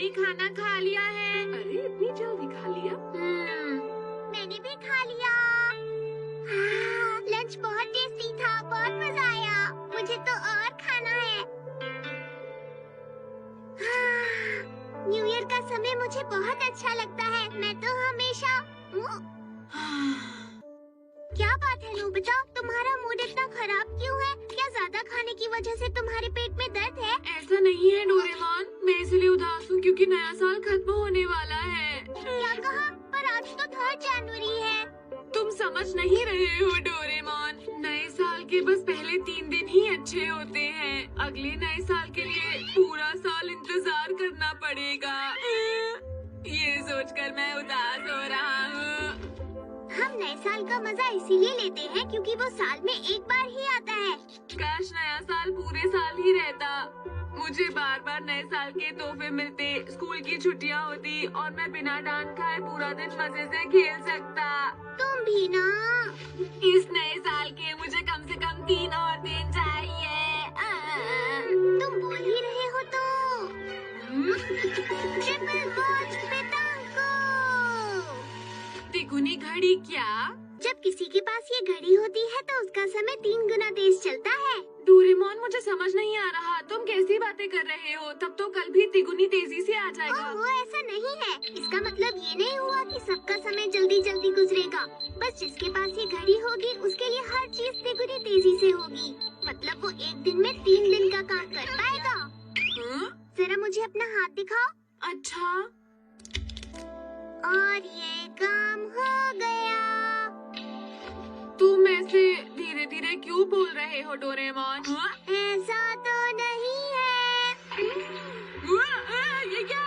मैंने खाना खा लिया है। अरे इतनी जल्दी खा लिया? मैंने भी खा लिया। लंच बहुत टेस्टी था, बहुत मजा आया। मुझे तो और खाना है। न्यू ईयर का समय मुझे बहुत अच्छा लगता है। मैं तो हमेशा क्या बात है नोबिता, तुम्हारा मूड इतना खराब क्यों है? क्या ज्यादा खाने की वजह से तुम्हारे पेट में दर्द है? ऐसा नहीं है डोरेमोन, मैं इसलिए उदास हूँ क्योंकि नया साल खत्म होने वाला है। क्या कहा? पर आज तो 3 जनवरी है। तुम समझ नहीं रहे हो डोरेमोन, नए साल के बस पहले 3 दिन ही अच्छे होते हैं। अगले नए साल के लिए पूरा साल इंतजार करना पड़ेगा। ये सोचकर मैं उदास हो रहा हूँ। हम नए साल का मजा इसीलिए लेते हैं क्योंकि वो साल में एक बार ही आता है। काश नया साल पूरे साल ही रहता। मुझे बार बार नए साल के तोहफे मिलते, स्कूल की छुट्टियां होती और मैं बिना डांट खाए पूरा दिन मजे से खेल सकता। तुम भी ना। इस नए साल के मुझे कम से कम 3 और दिन चाहिए। तुम बोल ही रहे हो तो। Triple watch पेटांको। तिगुनी घड़ी क्या? जब किसी के पास ये घड़ी होती है तो उसका समय 3 गुना तेज चलता है। डोरेमोन मुझे समझ नहीं आ रहा, तुम कैसी बातें कर रहे हो? तब तो कल भी तिगुनी तेजी से आ जाएगा। वो ऐसा नहीं है। इसका मतलब ये नहीं हुआ कि सबका समय जल्दी जल्दी गुजरेगा। बस जिसके पास ये घड़ी होगी उसके लिए हर चीज तिगुनी तेजी से होगी। मतलब वो एक दिन में 3 दिन का काम कर पाएगा। जरा मुझे अपना हाथ दिखाओ। अच्छा, और ये काम हो गया। तुम ऐसे धीरे धीरे क्यों बोल रहे हो डोरेमोन? ऐसा तो नहीं है। ये क्या?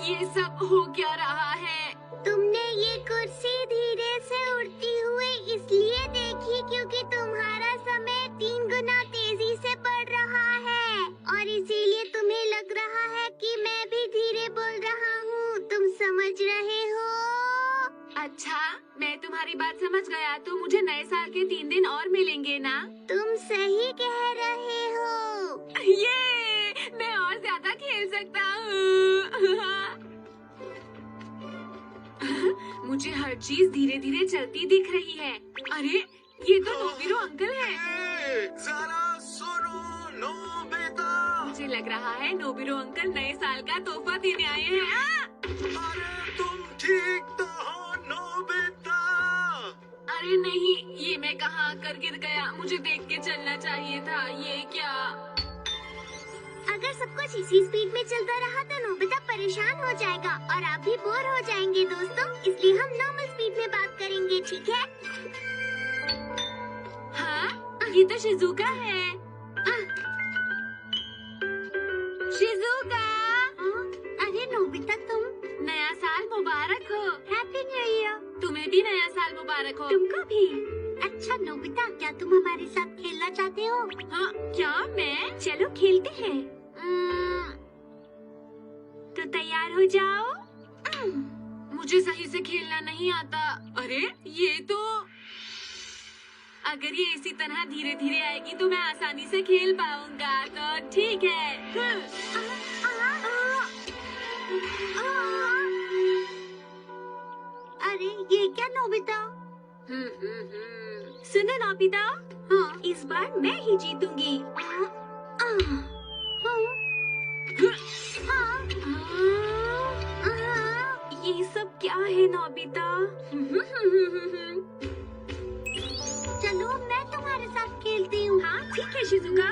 ये सब हो क्या रहा है? तुमने ये कुर्सी धीरे से उड़ती हुई इसलिए देखी क्योंकि तुम्हारा समय 3 गुना तेजी से बढ़ रहा है और इसीलिए तुम्हें लग रहा है कि मैं भी धीरे बोल रहा हूँ। तुम समझ रहे हो? अच्छा, मैं तुम्हारी बात समझ गया। तो मुझे नए साल के 3 दिन और मिलेंगे ना? तुम सही कह रहे हो। ये मैं और ज्यादा खेल सकता हूँ। मुझे हर चीज धीरे धीरे चलती दिख रही है। अरे ये तो नोबिरो अंकल है। जरा सुनो नोबिता। मुझे लग रहा है नोबिरो अंकल नए साल का तोहफा देने आए हैं। अरे तुम ठीक तो हो नोबिता? अरे नहीं, ये मैं कहाँ आकर गिर गया? मुझे देख के चलना चाहिए था। ये क्या? अगर सब कुछ इसी स्पीड में चलता रहा तो नोबिता परेशान हो जाएगा और आप भी बोर हो जाएंगे दोस्तों। इसलिए हम नॉर्मल स्पीड में बात करेंगे, ठीक है? हाँ, ये तो शिजुका है। शिजुका! अरे नोबिता, तुम। नया साल मुबारक हो। Happy new year. तुम्हें भी नया साल मुबारक हो। तुमको भी। अच्छा नोबिता, क्या तुम हमारे साथ खेलना चाहते हो? हाँ, क्या मैं? चलो खेलते हैं। तो तैयार हो जाओ। मुझे सही से खेलना नहीं आता। अरे ये तो, अगर ये इसी तरह धीरे धीरे आएगी तो मैं आसानी से खेल पाऊंगा। तो ठीक है। अरे ये क्या नोबिता? सुनो नोबिता, हाँ, इस बार मैं ही जीतूंगी। ये सब क्या है नोबिता? चलो मैं तुम्हारे साथ खेलती हूँ। हाँ ठीक है शिजुका।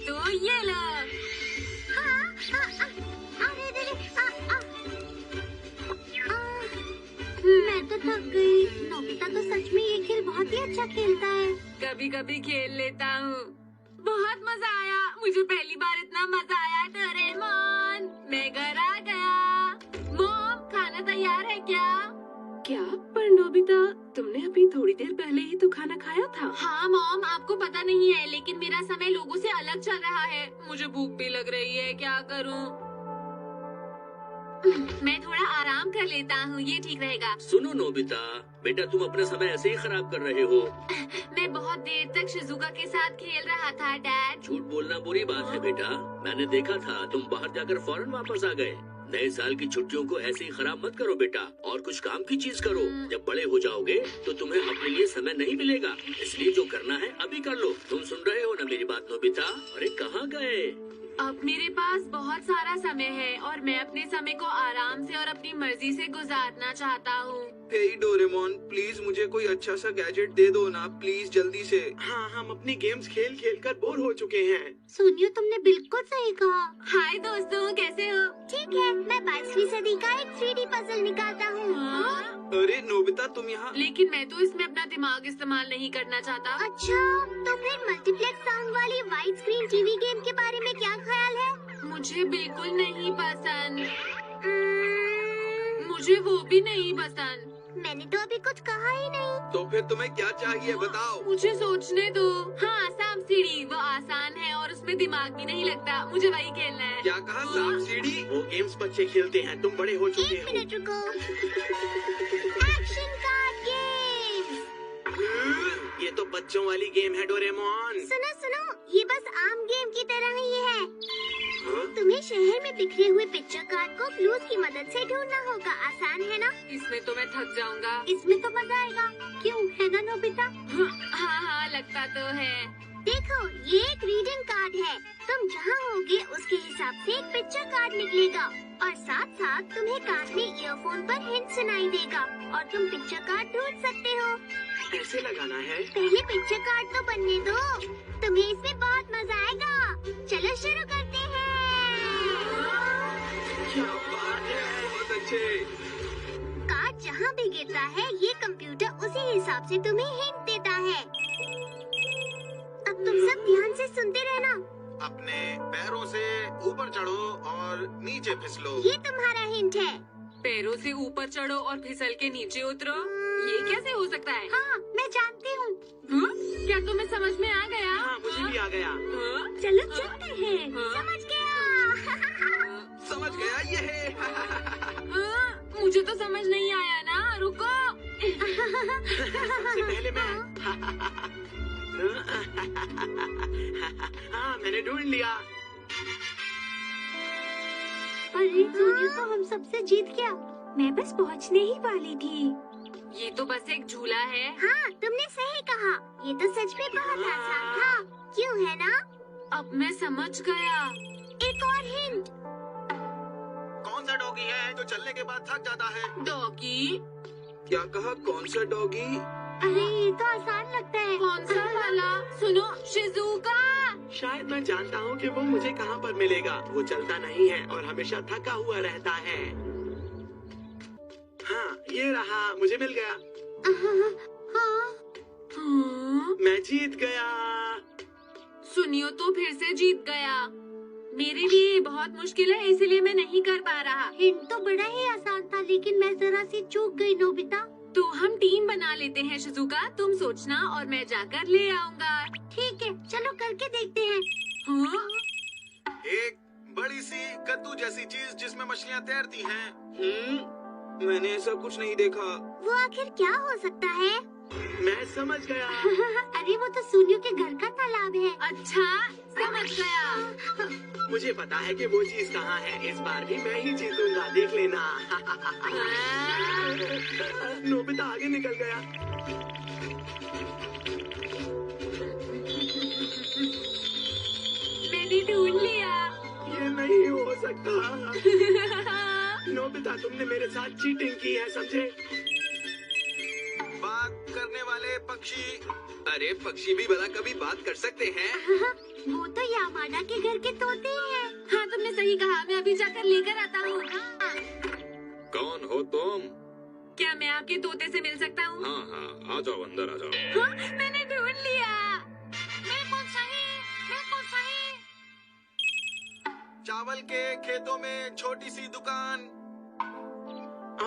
तो ये लो। मैं तो थक गई। नोबिता तो सच में ये खेल बहुत ही अच्छा खेलता है। कभी कभी खेल लेता हूँ। बहुत मजा आया। मुझे पहली बार इतना मजा आया डोरेमोन। मैं घर आ गया। मॉम, खाना तैयार है क्या? क्या? पर नोबिता तुमने अभी थोड़ी देर पहले ही तो खाना खाया था। हाँ मॉम, आपको पता नहीं है लेकिन मेरा समय लोगों से अलग चल रहा है। मुझे भूख भी लग रही है, क्या करूँ? मैं थोड़ा आराम कर लेता हूँ, ये ठीक रहेगा। सुनो नोबिता, बेटा तुम अपना समय ऐसे ही खराब कर रहे हो। मैं बहुत देर तक शिजुका के साथ खेल रहा था डैड। झूठ बोलना बुरी बात है बेटा। मैंने देखा था तुम बाहर जाकर फौरन वापस आ गए। नए साल की छुट्टियों को ऐसे ही खराब मत करो बेटा, और कुछ काम की चीज करो। जब बड़े हो जाओगे तो तुम्हें अपने लिए समय नहीं मिलेगा, इसलिए जो करना है अभी कर लो। तुम सुन रहे हो ना मेरी बात नोबिता? अरे कहाँ गए? अब मेरे पास बहुत सारा समय है और मैं अपने समय को आराम से और अपनी मर्जी से गुजारना चाहता हूँ। हे डोरेमोन, प्लीज मुझे कोई अच्छा सा गैजेट दे दो ना, प्लीज जल्दी से। हाँ, हम अपनी गेम्स खेल खेल कर बोर हो चुके हैं। सोनियो, तुमने बिल्कुल सही कहा। हाय दोस्तों, कैसे हो? ठीक है, मैं 22वीं सदी का एक 3D पजल निकालता हूँ। अरे नोबिता, तुम यहाँ? लेकिन मैं तो इसमें अपना दिमाग इस्तेमाल नहीं करना चाहता। अच्छा, तो फिर मल्टीप्लेक्स साउंड वाली वाइड स्क्रीन टीवी गेम के बारे में क्या ख्याल है? मुझे बिल्कुल नहीं पसंद। मुझे वो भी नहीं पसंद। मैंने तो अभी कुछ कहा ही नहीं। तो फिर तुम्हें क्या चाहिए बताओ? मुझे सोचने दो। हाँ, सांप सीढ़ी, वो आसान है और उसमें दिमाग भी नहीं लगता। मुझे वही खेलना है। क्या कहा? सांप सीढ़ी? वो गेम्स बच्चे खेलते हैं, तुम बड़े हो चुके 1 हो। मिनट रुको। Action card game. ये तो बच्चों वाली गेम है डोरेमोन। सुनो सुनो, ये बस आम गेम की तरह ही है। हाँ? तुम्हें शहर में बिखरे हुए पिक्चर कार्ड को क्लूज की मदद से ढूंढना होगा। आसान है ना? इसमें तो मैं थक जाऊंगा। इसमें तो मजा आएगा, क्यों है ना नोबिता? हाँ हाँ, लगता तो है। देखो, ये एक रीडिंग कार्ड है। तुम जहाँ होगे उसके हिसाब से एक पिक्चर कार्ड निकलेगा और साथ साथ तुम्हें कान में ईयरफोन पर हिंट सुनाई देगा और तुम पिक्चर कार्ड ढूंढ सकते हो। ऐसे लगाना है? पहले पिक्चर कार्ड तो बनने दो, तुम्हें इसमें बहुत मजा आएगा। चलो शुरू करते हैं। क्या बात है, बहुत अच्छे। कार्ड जहाँ भी गिरता है, ये कंप्यूटर उसी हिसाब से तुम्हें हिंट देता है। अब तुम सब ध्यान से सुनते रहना। अपने पैरों से ऊपर चढ़ो और नीचे फिसलो। ये तुम्हारा हिंट है। पैरों से ऊपर चढ़ो और फिसल के नीचे उतरो। ये कैसे हो सकता है? हाँ, मैं जानती हूँ। हाँ? क्या तुम्हें समझ में आ गया? हाँ, मुझे भी आ गया। हाँ? चलो चलते हैं। हाँ? समझ गया। समझ गया ये है। हाँ? मुझे तो समझ नहीं आया ना, रुको। सबसे पहले मैं। हाँ, मैंने ढूंढ लिया। अरे सोनिया तो हम सबसे जीत गया। मैं बस पहुंचने ही वाली थी। ये तो बस एक झूला है। हाँ, तुमने सही कहा। ये तो सच में बहुत आसान था, क्यों है ना? अब मैं समझ गया। एक और हिंट। कौन सा डॉगी है जो चलने के बाद थक जाता है? डॉगी? क्या कहा? कौन सा डॉगी? अरे ये तो आसान लगता है। कौन सा वाला? सुनो, शिजुका। शायद मैं जानता हूँ कि वो मुझे कहाँ पर मिलेगा। वो चलता नहीं है और हमेशा थका हुआ रहता है। हाँ, ये रहा, मुझे मिल गया। हाँ, हाँ? मैं जीत गया। सुनियो तो फिर से जीत गया। मेरे लिए ये बहुत मुश्किल है, इसलिए मैं नहीं कर पा रहा। हिंट तो बड़ा ही आसान था, लेकिन मैं जरा सी चूक गई नोबिता। तो हम टीम बना लेते हैं शिजुका, तुम सोचना और मैं जाकर ले आऊंगा। ठीक है, चलो करके देखते हैं। हाँ? एक बड़ी सी कद्दू जैसी चीज जिसमें मछलियाँ तैरती हैं। मैंने ऐसा कुछ नहीं देखा। वो आखिर क्या हो सकता है? मैं समझ गया। अरे वो तो सोनियो के घर का तालाब है। अच्छा, समझ गया। मुझे पता है कि वो चीज कहाँ है। इस बार भी मैं ही जीतूंगा, देख लेना। नोबिता आगे निकल गया। मैंने ढूंढ लिया। ये नहीं हो सकता। नोबिता, तुमने मेरे साथ चीटिंग की है, समझे? बात करने वाले पक्षी। अरे पक्षी भी भला कभी बात कर सकते हैं? वो तो यामाडा के घर के तोते हैं। हाँ, तुमने सही कहा। मैं अभी जाकर लेकर आता हूँ। कौन हो तुम? क्या मैं आपके तोते से मिल सकता हूँ? हाँ हाँ, आ जाओ, अंदर आ जाओ। हाँ, मैंने ढूंढ लिया। बिल्कुल सही, बिल्कुल सही। चावल के खेतों में छोटी सी दुकान।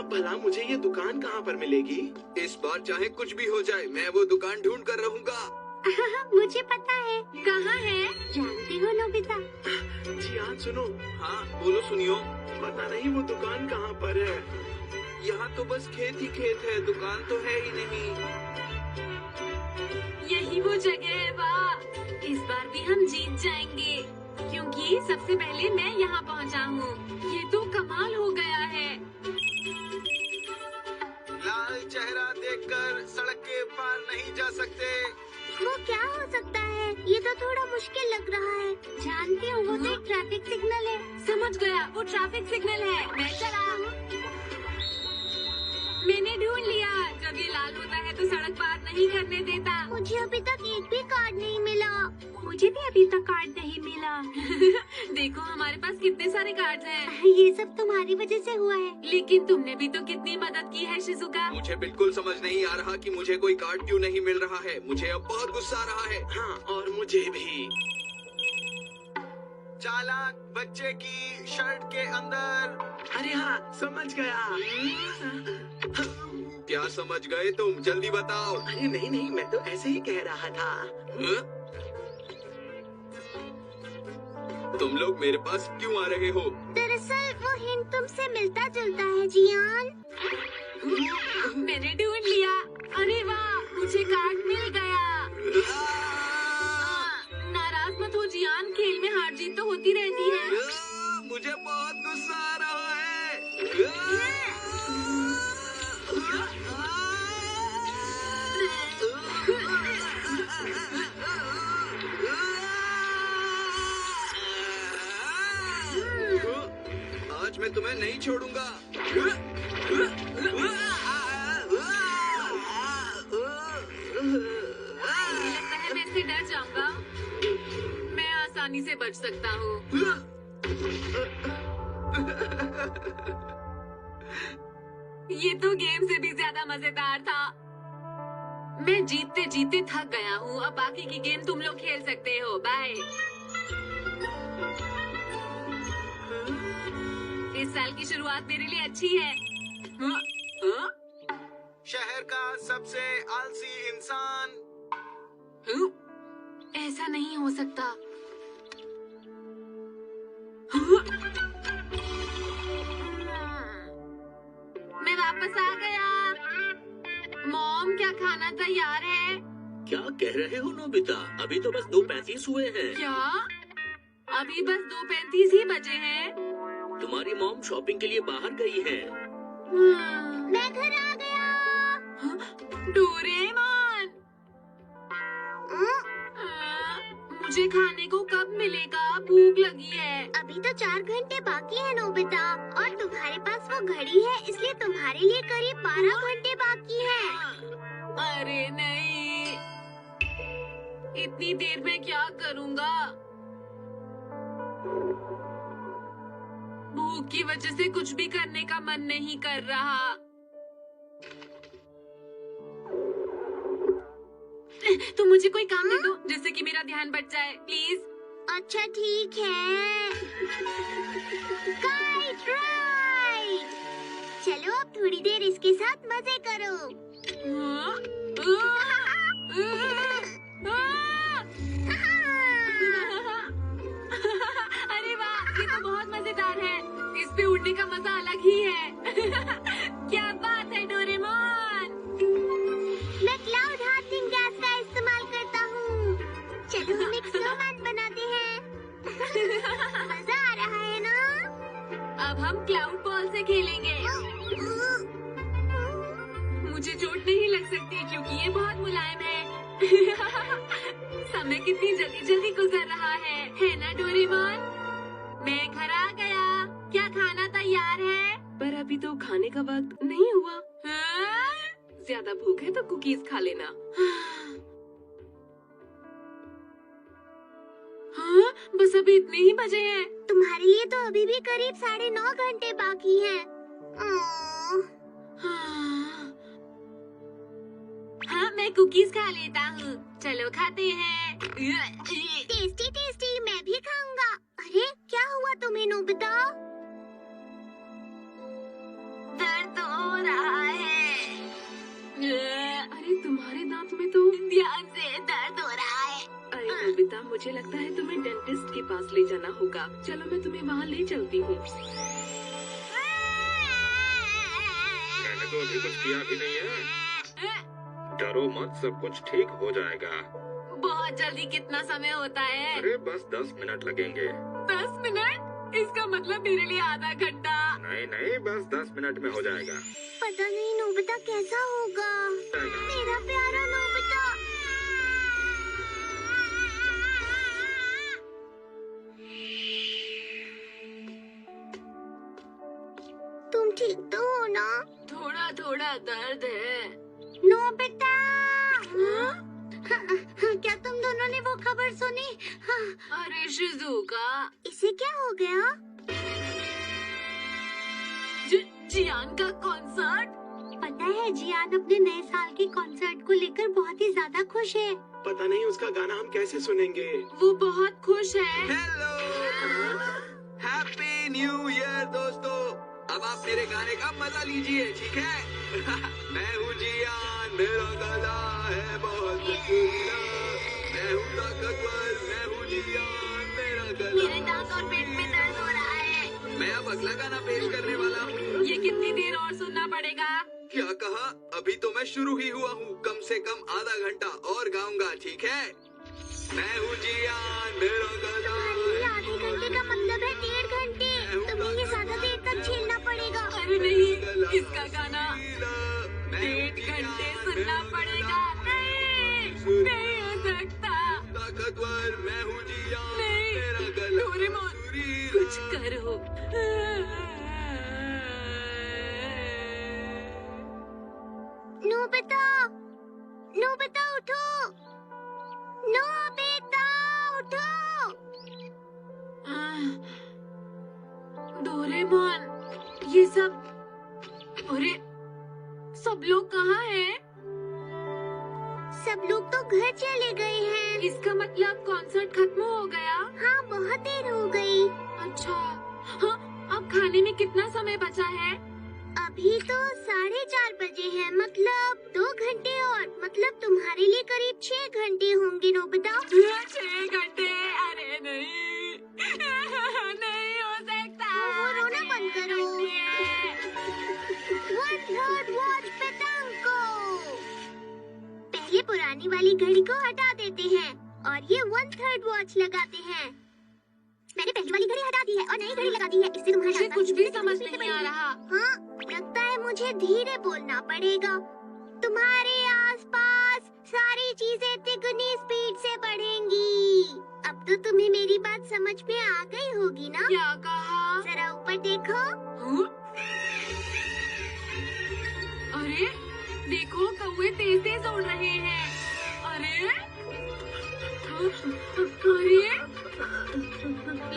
आप भला मुझे ये दुकान कहाँ पर मिलेगी? इस बार चाहे कुछ भी हो जाए, मैं वो दुकान ढूंढ कर रहूंगा। मुझे पता है। कहाँ है? जानते हो नोबिता? जियान सुनो, हाँ बोलो सुनियो। पता नहीं वो दुकान कहाँ पर है। यहाँ तो बस खेत ही खेत है, दुकान तो है ही नहीं। यही वो जगह है। वाह, इस बार भी हम जीत जाएंगे क्योंकि सबसे पहले मैं यहाँ पहुँचा हूँ। ये तो कमाल हो गया है। लाल चेहरा देखकर सड़क के पार नहीं जा सकते। वो क्या हो सकता है? ये तो थोड़ा मुश्किल लग रहा है। जानती हूँ, वो तो एक ट्रैफिक सिग्नल है। समझ गया, वो ट्रैफिक सिग्नल है। मैं चला। मैंने ढूंढ लिया। जब ये लाल होता है तो सड़क पार नहीं करने देता। मुझे अभी तक एक भी कार्ड नहीं मिला। मुझे भी अभी तक कार्ड नहीं मिला। देखो हमारे पास कितने सारे कार्ड हैं। ये सब तुम्हारी वजह से हुआ है। लेकिन तुमने भी तो कितनी मदद की है शिजुका। मुझे बिल्कुल समझ नहीं आ रहा कि मुझे कोई कार्ड क्यों नहीं मिल रहा है। मुझे अब बहुत गुस्सा आ रहा है। हाँ, और मुझे भी। चालाक बच्चे की शर्ट के अंदर। अरे हाँ, समझ गया। क्या समझ गए तुम? जल्दी बताओ। अरे नहीं नहीं, मैं तो ऐसे ही कह रहा था। हाँ? तुम लोग मेरे पास क्यों आ रहे हो? दरअसल वो हिंट तुमसे मिलता जुलता है जियान। मैंने ढूंढ लिया। अरे वाह, मुझे कार्ड मिल गया। नाराज मत हो जियान, खेल में हार जीत तो होती रहती है। मुझे बहुत गुस्सा आ रहा है। आज मैं तुम्हें नहीं छोड़ूंगा। मुझे लगता है मैं इससे डर जाऊंगा। मैं आसानी से बच सकता हूँ। ये तो गेम से भी ज्यादा मजेदार था। मैं जीतते जीतते थक गया हूँ। अब बाकी की गेम तुम लोग खेल सकते हो। बाय। इस साल की शुरुआत मेरे लिए अच्छी है। शहर का सबसे आलसी इंसान। ऐसा नहीं हो सकता। मैं वापस आ गया। मॉम, क्या खाना तैयार है? क्या कह रहे हो नोबिता? अभी तो बस 2:35 हुए हैं। क्या? अभी बस 2:35 ही बजे हैं। तुम्हारी मॉम शॉपिंग के लिए बाहर गई है। मैं घर आ गया। डोरेमोन, मुझे खाने को कब मिलेगा? भूख लगी है। अभी तो 4 घंटे बाकी है नोबिता, और तुम्हारे पास वो घड़ी है, इसलिए तुम्हारे लिए करीब 12 घंटे बाकी है। अरे नहीं, इतनी देर में क्या करूँगा? भूख की वजह से कुछ भी करने का मन नहीं कर रहा। तुम मुझे कोई काम दे दो जिससे कि मेरा ध्यान बच जाए, प्लीज। अच्छा ठीक है। Kite ride. चलो अब थोड़ी देर इसके साथ मजे करो। अरे वाह, ये तो बहुत मजेदार है। इस पे उड़ने का मजा अलग ही है। क्या बात है डोरेमोन। मैं क्लाउड हार्टनिंग गैस का इस्तेमाल करता हूँ। चलो हम एक स्नोमैन बनाते हैं। मजा आ रहा है ना? अब हम क्लाउड बॉल से खेलेंगे। मुझे चोट नहीं लग सकती क्योंकि ये बहुत मुलायम है। समय कितनी जल्दी जल्दी गुजर रहा है ना डोरेमोन? मैं घर आ गया। क्या खाना तैयार है? पर अभी तो खाने का वक्त नहीं हुआ। ज्यादा भूख है तो कुकीज खा लेना। हाँ, बस अभी इतने ही बजे हैं। तुम्हारे लिए तो अभी भी करीब 9.5 घंटे बाकी हैं। हाँ, मैं कुकीज खा लेता हूँ। चलो खाते हैं। टेस्टी टेस्टी, मैं भी खाऊंगा। अरे क्या हुआ तुम्हें नोबिता? दर्द हो मुझे लगता है तुम्हें डेंटिस्ट के पास ले जाना होगा। चलो मैं तुम्हें वहाँ ले चलती हूँ। मैंने तो अभी कुछ किया भी नहीं है। डरो मत, सब कुछ ठीक हो जाएगा। बहुत जल्दी कितना समय होता है? अरे बस 10 मिनट लगेंगे। 10 मिनट? इसका मतलब मेरे लिए आधा घंटा। नहीं नहीं, बस 10 मिनट में हो जाएगा। पता नहीं नोबिता कैसा होगा। मेरा प्यारा नोबिता। तुम ठीक तो हो ना? थोड़ा थोड़ा दर्द है। नोबिता। क्या तुम दोनों ने वो खबर सुनी? अरे शिजुका, इसे क्या हो गया? जियान का कॉन्सर्ट। पता है जियान अपने नए साल के कॉन्सर्ट को लेकर बहुत ही ज्यादा खुश है। पता नहीं उसका गाना हम कैसे सुनेंगे। वो बहुत खुश है। हेलो, हैप्पी न्यू ईयर दोस्तों। अब आप मेरे गाने का मजा लीजिए, ठीक है? मैं हूँ जियान, मेरा गला है बहुत रसीला। मैं हूँ ताकतवर, मैं हूँ जियान, मेरा गला। मेरे दांत और पेट में दर्द हो रहा है। मैं अब अगला गाना पेश करने वाला हूँ। ये कितनी देर और सुनना पड़ेगा? क्या कहा? अभी तो मैं शुरू ही हुआ हूँ। कम से कम आधा घंटा और गाऊंगा, ठीक है? मैं हूँ जियान, मेरा गला ये आधे घंटे का मतलब है 1.5 घंटे। तुम्हें ये ज्यादा देर तक झेलना पड़ेगा। अरे नहीं, इसका गाना 1.5 घंटे सुनना पड़ेगा। नहीं हो सकता। ताकतवर, मैं हूँ जियान, नहीं, मेरा गला डोरेमोन, कुछ करो। नोबिता, नोबिता उठो। नोबिता उठो। डोरेमोन, ये सब, अरे सब लोग कहाँ हैं? सब लोग तो घर चले गए हैं। इसका मतलब कॉन्सर्ट खत्म हो गया? हाँ, बहुत देर हो गई। अच्छा, हाँ, अब खाने में कितना समय बचा है? अभी तो 4:30 बजे हैं, मतलब 2 घंटे और, मतलब तुम्हारे लिए करीब 6 घंटे होंगे नोबिता। 6 घंटे? अरे नहीं, नहीं हो सकता। वो रोना बंद करो। 1/3 वॉच पेटांको। पहले पुरानी वाली घड़ी को हटा देते हैं और ये 1/3 वॉच लगाते हैं। मैंने पहली वाली घड़ी हटा दी है और नई घड़ी लगा दी है। इससे तुम्हारे मुझे आसपास कुछ की भी चीजें समझ कितनी नहीं आ बड़ी हैं। रहा। हाँ, लगता है मुझे धीरे बोलना पड़ेगा। तुम्हारे आसपास सारी चीजें तिगुनी स्पीड से बढ़ेंगी। अब तो तुम्हें मेरी बात समझ में आ गई होगी ना? क्या कहा? जरा ऊपर देखो। हाँ? अरे देखो, कौवे तेज तेज उड़ रहे हैं। अरे अरे,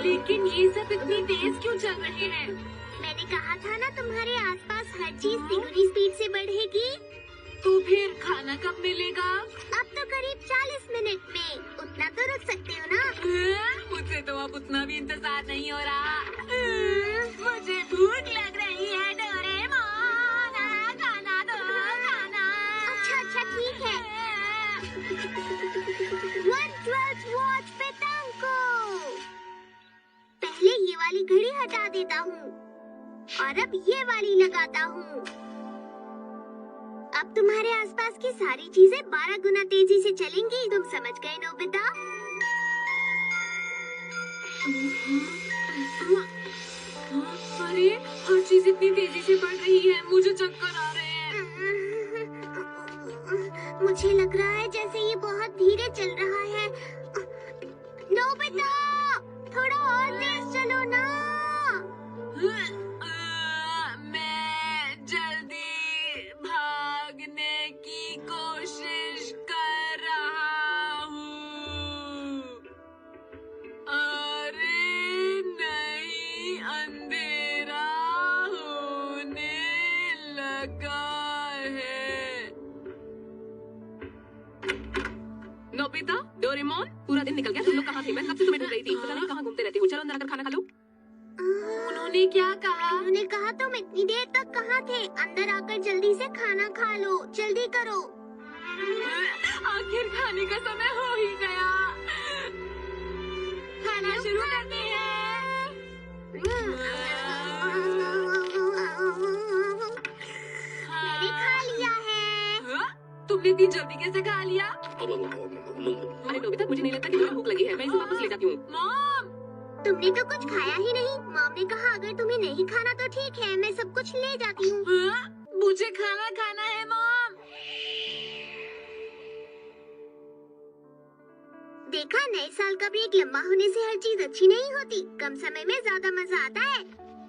लेकिन ये सब इतनी तेज क्यों चल रहे हैं? मैंने कहा था ना तुम्हारे आसपास हर चीज तिगुनी स्पीड से बढ़ेगी। तो फिर खाना कब मिलेगा? अब तो करीब 40 मिनट में। उतना तो रुक सकते हो ना? मुझसे तो अब उतना भी इंतजार नहीं हो रहा। मुझे भूख लग रही है डोरेमोन, खाना दो, खाना। अच्छा अच्छा ठीक है। 1/12 वॉच पेटांको। पहले ये वाली घड़ी हटा देता हूँ और अब ये वाली लगाता हूँ। अब तुम्हारे आसपास की सारी चीजें 12 गुना तेजी से चलेंगी। तुम समझ गए नोबिता? अरे हर चीज इतनी तेजी से बढ़ रही है, मुझे चक्कर आ रहे हैं। मुझे लग रहा है जैसे ये बहुत धीरे चल रहा है। नोबिता, थोड़ा और तेज चलो ना। मैं जल्दी भागने की कोशिश कर रहा हूँ। अरे नहीं, अंधेरा होने लगा है। नोबिता, डोरेमोन, पूरा दिन निकल गया। तुम लोग कहाँ थे? मैं कब से तुम्हें ढूंढ रही थी। पता नहीं कहाँ घूमते रहते हो। चलो अंदर आकर खाना खा लो। उन्होंने क्या कहा? उन्होंने कहा तुम इतनी देर तक कहाँ थे? अंदर आकर जल्दी से खाना खा लो, जल्दी करो। आखिर खाने का समय हो ही गया। तुमने इतनी जल्दी कैसे खा लिया? अरे नोबिता, मुझे नहीं लगता कि तुम्हें भूख लगी है। मैं इसे वापस ले जाती हूँ। मॉम, तुमने तो कुछ खाया ही नहीं। मॉम ने कहा अगर तुम्हें नहीं खाना तो ठीक है, मैं सब कुछ ले जाती हूँ। हाँ? मुझे खाना खाना है मॉम। देखा, नए साल का ब्रेक लंबा होने से हर चीज अच्छी नहीं होती। कम समय में ज्यादा मजा आता है।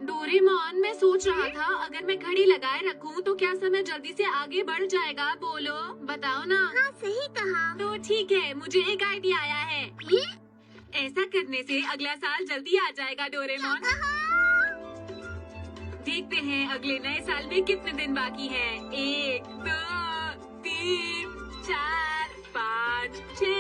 डोरेमोन, मैं सोच रहा था अगर मैं घड़ी लगाए रखूं तो क्या समय जल्दी से आगे बढ़ जाएगा? बोलो, बताओ ना। हाँ, सही कहा। तो ठीक है, मुझे एक आइडिया आया है। ये? ऐसा करने से अगला साल जल्दी आ जाएगा डोरेमोन। देखते हैं अगले नए साल में कितने दिन बाकी हैं। 1, 2, 3, 4, 5, 6।